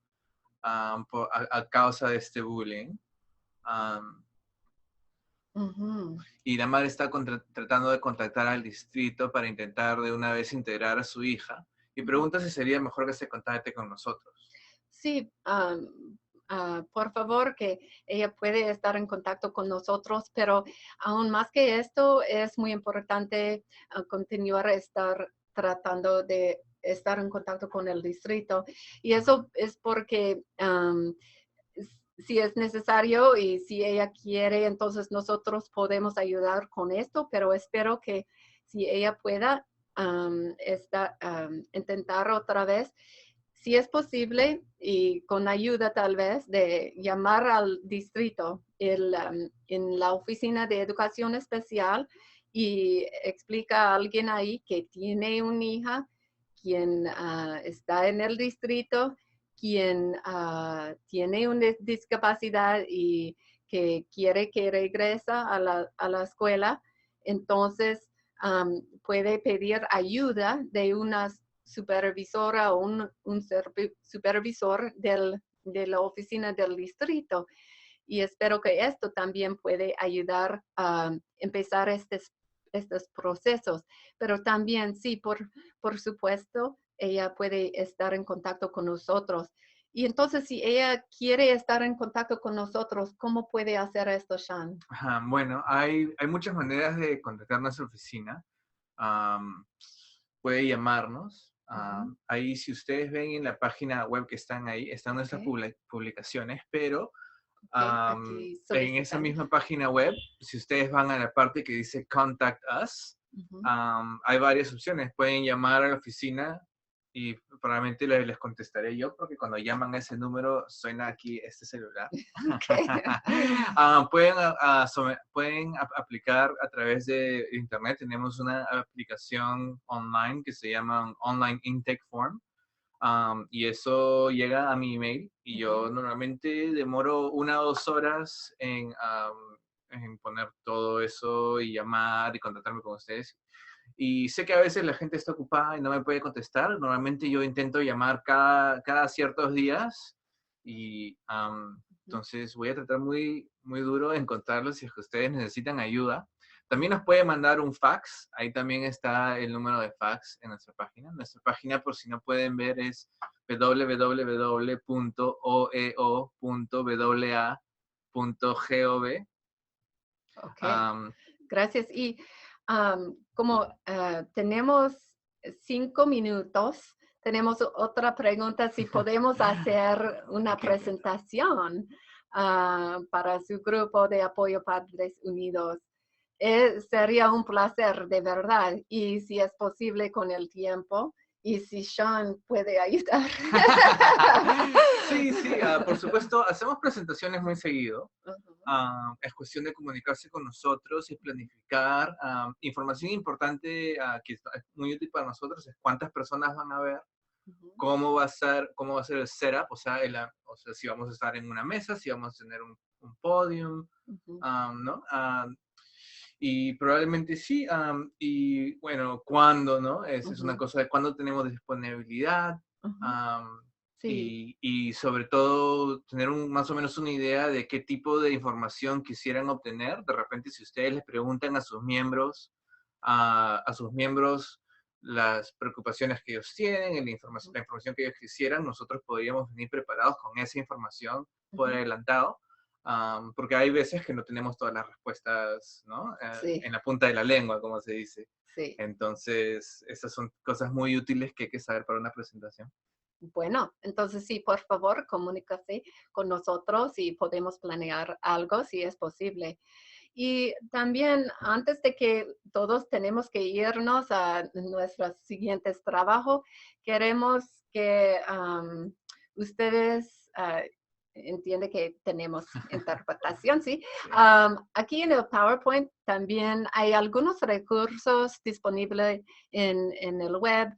a causa de este bullying. Am, Ujú. y la madre está tratando de contactar al distrito para intentar de una vez integrar a su hija. Y pregunta si sería mejor que se contacte con nosotros. Sí, por favor, que ella puede estar en contacto con nosotros, pero aún más que esto, es muy importante continuar a estar tratando de estar en contacto con el distrito. Y eso es porque si es necesario y si ella quiere, entonces nosotros podemos ayudar con esto, pero espero que si ella pueda intentar otra vez, si es posible y con ayuda tal vez de llamar al distrito en la oficina de educación especial y explica a alguien ahí que tiene una hija quien está en el distrito, quien tiene una discapacidad y que quiere que regresa a la escuela. Entonces puede pedir ayuda de una supervisora o un supervisor de la oficina del distrito. Y espero que esto también puede ayudar a empezar estos procesos. Pero también, sí, por supuesto, ella puede estar en contacto con nosotros. Y entonces, si ella quiere estar en contacto con nosotros, ¿cómo puede hacer esto, Sean? Ajá, bueno, hay muchas maneras de contactar nuestra oficina. Am, puede llamarnos. Ahí, si ustedes ven en la página web que están ahí, están nuestras Okay, publicaciones, pero okay, aquí en esa solicitar. misma página web, si ustedes van a la parte que dice Contact Us, Ujú. hay varias opciones. Pueden lllamar a la oficina y probablemente les contestaré yo, porque cuando llaman a ese número suena aquí este celular. Okay. Pueden aplicar a través de internet. Tenemos una aplicación online que se llama Online Intake Form. Y eso llega a mi email y yo normalmente demoro 1 o 2 horas en poner todo eso y llamar y contactarme con ustedes. Y sé que a veces la gente está ocupada y no me puede contestar. Normalmente yo intento llamar cada ciertos días y entonces voy a tratar muy, muy duro de encontrarlos si es que ustedes necesitan ayuda. También nos puede mandar un fax. Ahí también está el número de fax en nuestra página. Nuestra página, por si no pueden ver, es www.oeo.wa.gov Ok, Am, gracias. Y como tenemos 5 minutos, tenemos otra pregunta, si podemos hacer una presentación para su grupo de apoyo Padres Unidos. Sería un placer, de verdad, y si es posible con el tiempo, y si Sean puede ayudar. Sí, sí, por supuesto, hacemos presentaciones muy seguido. Ujú, Es cuestión de comunicarse con nosotros y planificar. Información importante que es muy útil para nosotros es cuántas personas van a ver, ujú, cómo va a ser el setup, o sea, si vamos a estar en una mesa, si vamos a tener un podium, ujú, ¿no? Y probablemente sí, y bueno, cuándo, ¿no? Es una ujú, cosa de cuándo tenemos disponibilidad, ujú. am, Sí. y sobre todo tener más o menos una idea de qué tipo de información quisieran obtener. De repente, si ustedes les preguntan a sus miembros, a sus miembros las preocupaciones que ellos tienen, Ujú, la información que ellos quisieran, nosotros podríamos venir preparados con esa información por ujú. adelantado, porque hay veces que no tenemos todas las respuestas, ¿no? Sí, En la punta de la lengua, como se dice. sí. Entonces, esas son cosas muy útiles que hay que saber para una presentación. Bueno, entonces sí, por favor, comunícase con nosotros y podemos planear algo si es posible. Y también, antes de que todos tenemos que irnos a nuestros siguientes trabajos, queremos que ustedes entienden que tenemos interpretación, ¿sí? Sí. Aquí en el PowerPoint también hay algunos recursos disponibles en el web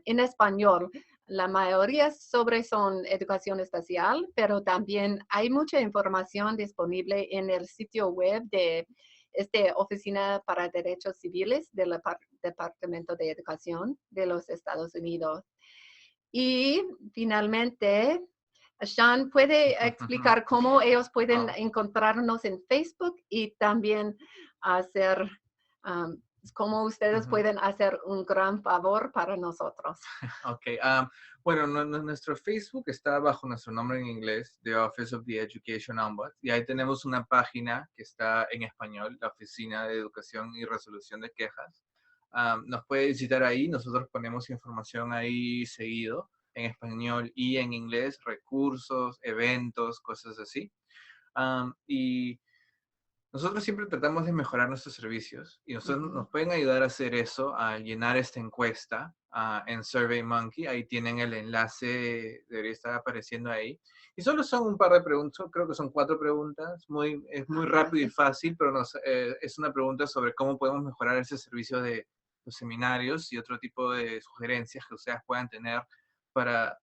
en español. La mayoría son educación especial, pero también hay mucha información disponible en el sitio web de esta Oficina para Derechos Civiles del Departamento de Educación de los Estados Unidos. Y finalmente, Sean puede explicar cómo ellos pueden Oh, encontrarnos en Facebook y también hacer um, cómo ustedes ujú. pueden hacer un gran favor para nosotros. Ok, bueno, nuestro Facebook está bajo nuestro nombre en inglés, The Office of the Education Ombuds, y ahí tenemos una página que está en español, la Oficina de Educación y Resolución de Quejas. Nos puede visitar ahí, nosotros ponemos información ahí seguido, en español y en inglés, recursos, eventos, cosas así. Y nosotros siempre tratamos de mejorar nuestros servicios y nosotros Ujú, nos pueden ayudar a hacer eso, a llenar esta encuesta en SurveyMonkey. Ahí tienen el enlace, debería estar apareciendo ahí. Y solo son un par de preguntas, creo que son 4 preguntas. Es muy rápido y gracias. fácil, pero es una pregunta sobre cómo podemos mejorar ese servicio de los seminarios y otro tipo de sugerencias que ustedes puedan tener para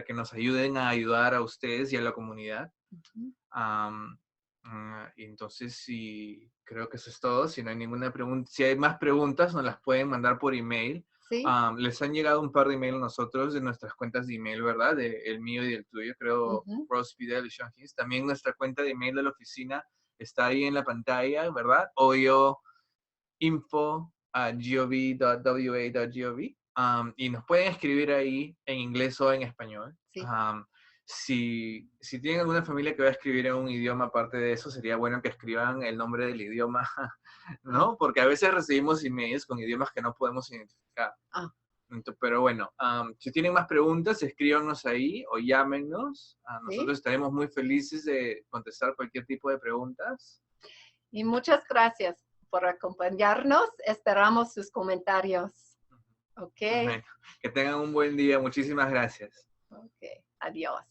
que nos ayuden a ayudar a ustedes y a la comunidad. Ujú. Y entonces, sí, creo que eso es todo. Si no hay ninguna pregunta, si hay más preguntas, nos las pueden mandar por email. Sí. Les han llegado un par de email a nosotros de nuestras cuentas de email, ¿verdad? El mío y del tuyo, creo, Ujú. Rose Fidel y Sean Hines. También nuestra cuenta de email de la oficina está ahí en la pantalla, ¿verdad? Oyo info@gov.wa.gov. Y nos pueden escribir ahí en inglés o en español. Sí. Si tienen alguna familia que va a escribir en un idioma aparte de eso, sería bueno que escriban el nombre del idioma, Ah, ¿no? Porque a veces recibimos emails con idiomas que no podemos identificar. ah, Pero bueno, si tienen más preguntas, escríbanos ahí o llámenos. sí. Nosotros estaremos muy felices de contestar cualquier tipo de preguntas. Y muchas gracias por acompañarnos. Esperamos sus comentarios. Ok. Bueno, que tengan un buen día. Muchísimas gracias. Ok. Adiós.